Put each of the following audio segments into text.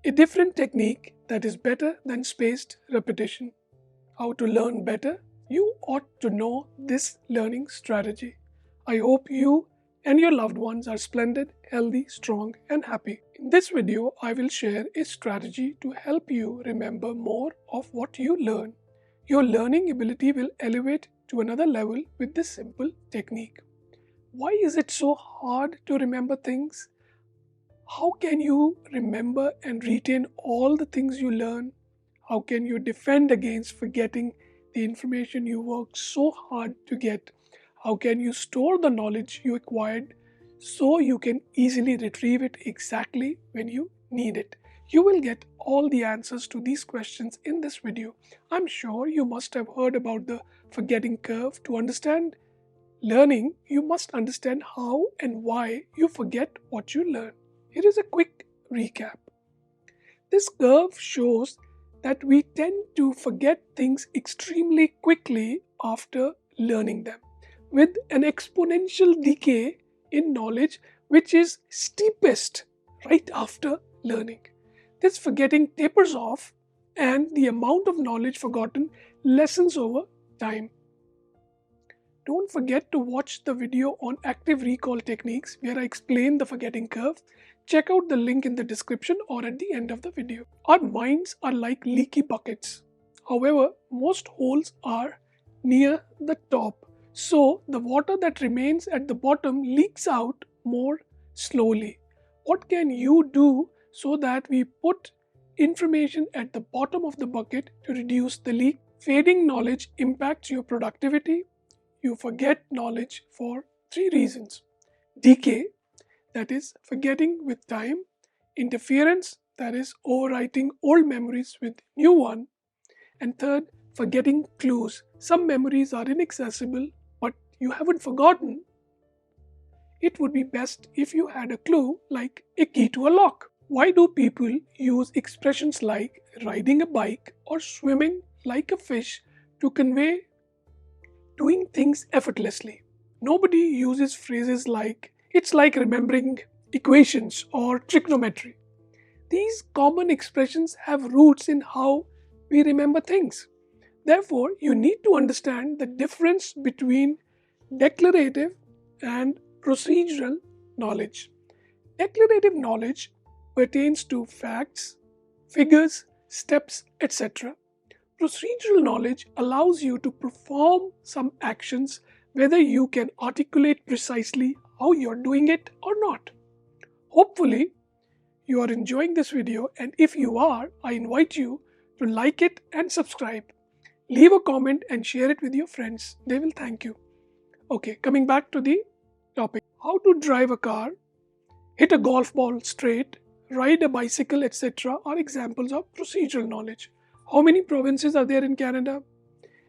A different technique that is better than spaced repetition. How to learn better? You ought to know this learning strategy. I hope you and your loved ones are splendid, healthy, strong, and happy. In this video, I will share a strategy to help you remember more of what you learn. Your learning ability will elevate to another level with this simple technique. Why is it so hard to remember things? How can you remember and retain all the things you learn? How can you defend against forgetting the information you worked so hard to get? How can you store the knowledge you acquired so you can easily retrieve it exactly when you need it? You will get all the answers to these questions in this video. I'm sure you must have heard about the forgetting curve. To understand learning, you must understand how and why you forget what you learn. Here is a quick recap. This curve shows that we tend to forget things extremely quickly after learning them, with an exponential decay in knowledge which is steepest right after learning. This forgetting tapers off and the amount of knowledge forgotten lessens over time. Don't forget to watch the video on active recall techniques where I explain the forgetting curve. Check out the link in the description or at the end of the video. Our minds are like leaky buckets. However, most holes are near the top, so the water that remains at the bottom leaks out more slowly. What can you do so that we put information at the bottom of the bucket to reduce the leak? Fading knowledge impacts your productivity. You forget knowledge for three reasons: decay, that is, forgetting with time; interference, that is, overwriting old memories with new one; and third, forgetting clues. Some memories are inaccessible, but you haven't forgotten. It would be best if you had a clue like a key to a lock. Why do people use expressions like riding a bike or swimming like a fish to convey doing things effortlessly? Nobody uses phrases like, it's like remembering equations or trigonometry. These common expressions have roots in how we remember things. Therefore, you need to understand the difference between declarative and procedural knowledge. Declarative knowledge pertains to facts, figures, steps, etc. Procedural knowledge allows you to perform some actions whether you can articulate precisely how you're doing it or not. Hopefully, you are enjoying this video, and if you are, I invite you to like it and subscribe. Leave a comment and share it with your friends. They will thank you. Okay, coming back to the topic. How to drive a car, hit a golf ball straight, ride a bicycle, etc. are examples of procedural knowledge. How many provinces are there in Canada?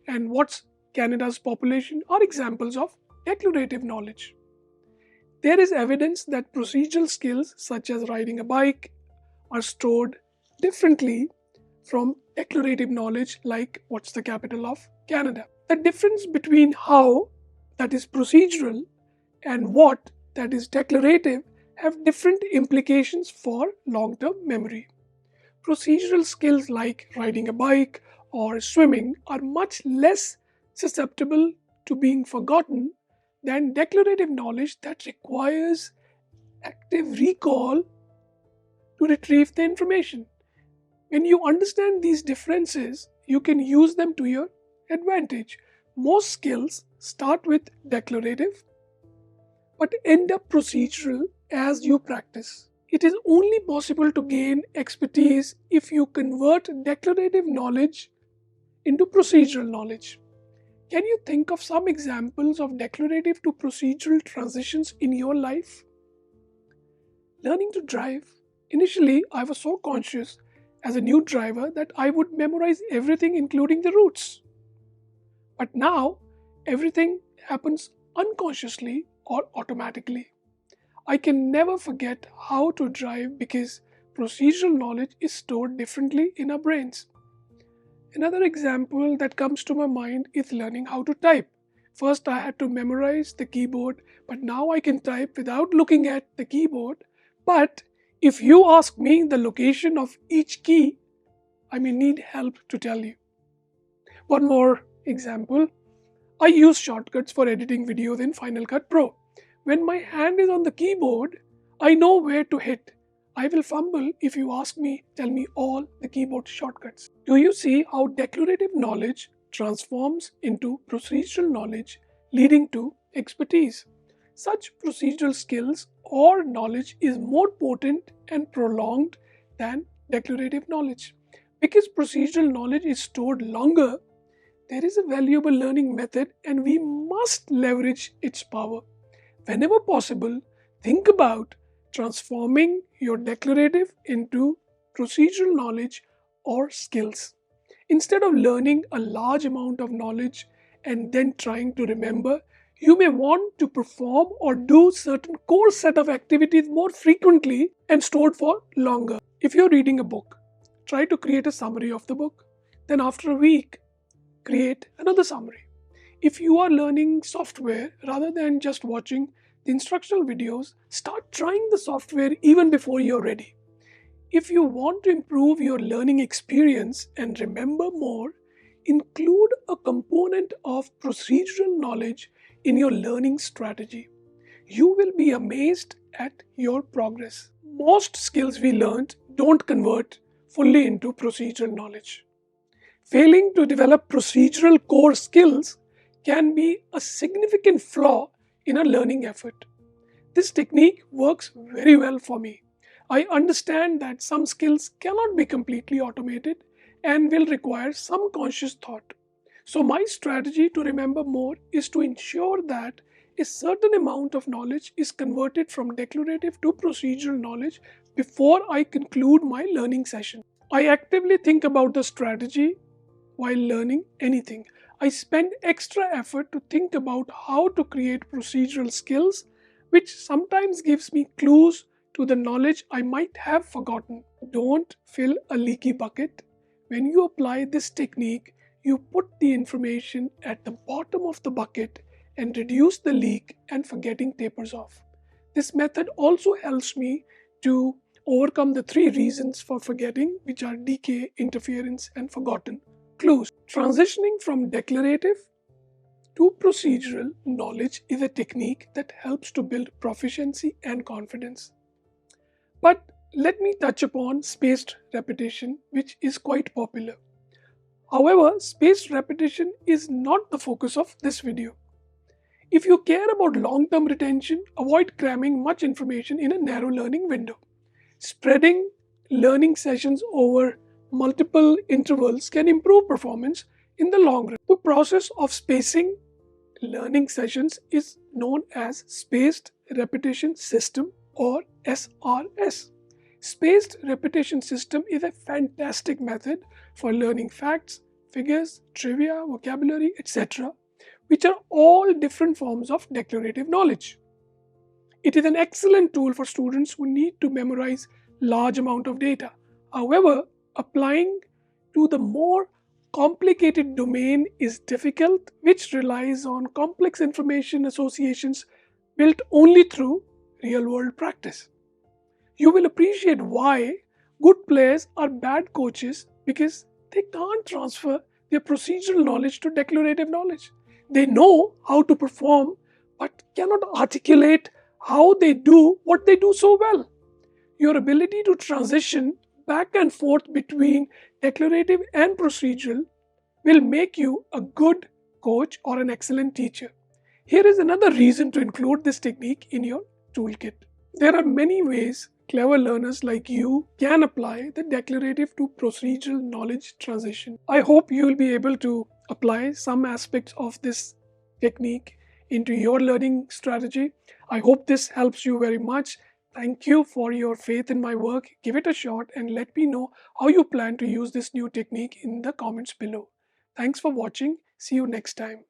And what's Canada's population are examples of declarative knowledge. There is evidence that procedural skills such as riding a bike are stored differently from declarative knowledge like what's the capital of Canada. The difference between how, that is procedural, and what, that is declarative, have different implications for long-term memory. Procedural skills like riding a bike or swimming are much less susceptible to being forgotten than declarative knowledge that requires active recall to retrieve the information. When you understand these differences, you can use them to your advantage. Most skills start with declarative but end up procedural as you practice. It is only possible to gain expertise if you convert declarative knowledge into procedural knowledge. Can you think of some examples of declarative to procedural transitions in your life? Learning to drive. Initially, I was so conscious as a new driver that I would memorize everything, including the routes. But now, everything happens unconsciously or automatically. I can never forget how to drive because procedural knowledge is stored differently in our brains. Another example that comes to my mind is learning how to type. First, I had to memorize the keyboard, but now I can type without looking at the keyboard. But If you ask me the location of each key, I may need help to tell you. One more example. I use shortcuts for editing videos in Final Cut Pro. When my hand is on the keyboard, I know where to hit. I will fumble if you ask me, tell me all the keyboard shortcuts. Do you see how declarative knowledge transforms into procedural knowledge, leading to expertise? Such procedural skills or knowledge is more potent and prolonged than declarative knowledge. Because procedural knowledge is stored longer, there is a valuable learning method and we must leverage its power. Whenever possible, think about transforming your declarative into procedural knowledge or skills. Instead of learning a large amount of knowledge and then trying to remember, you may want to perform or do certain core set of activities more frequently and stored for longer. If you're reading a book, try to create a summary of the book. Then after a week, create another summary. If you are learning software rather than just watching the instructional videos, start trying the software even before you're ready. If you want to improve your learning experience and remember more, include a component of procedural knowledge in your learning strategy. You will be amazed at your progress. Most skills we learned don't convert fully into procedural knowledge. Failing to develop procedural core skills can be a significant flaw in a learning effort. This technique works very well for me. I understand that some skills cannot be completely automated and will require some conscious thought. So, my strategy to remember more is to ensure that a certain amount of knowledge is converted from declarative to procedural knowledge before I conclude my learning session. I actively think about the strategy while learning anything. I spend extra effort to think about how to create procedural skills, which sometimes gives me clues to the knowledge I might have forgotten. Don't fill a leaky bucket. When you apply this technique, you put the information at the bottom of the bucket and reduce the leak and forgetting tapers off. This method also helps me to overcome the three reasons for forgetting, which are decay, interference, and forgotten. Clues. Transitioning from declarative to procedural knowledge is a technique that helps to build proficiency and confidence. But let me touch upon spaced repetition, which is quite popular. However, spaced repetition is not the focus of this video. If you care about long-term retention, avoid cramming much information in a narrow learning window. Spreading learning sessions over multiple intervals can improve performance in the long run. The process of spacing learning sessions is known as Spaced Repetition System or SRS. Spaced repetition system is a fantastic method for learning facts, figures, trivia, vocabulary, etc., which are all different forms of declarative knowledge. It is an excellent tool for students who need to memorize large amount of data. However, applying to the more complicated domain is difficult, which relies on complex information associations built only through real-world practice. You will appreciate why good players are bad coaches because they can't transfer their procedural knowledge to declarative knowledge. They know how to perform but cannot articulate how they do what they do so well. Your ability to transition back and forth between declarative and procedural will make you a good coach or an excellent teacher. Here is another reason to include this technique in your toolkit. There are many ways clever learners like you can apply the declarative to procedural knowledge transition. I hope you will be able to apply some aspects of this technique into your learning strategy. I hope this helps you very much. Thank you for your faith in my work. Give it a shot and let me know how you plan to use this new technique in the comments below. Thanks for watching. See you next time.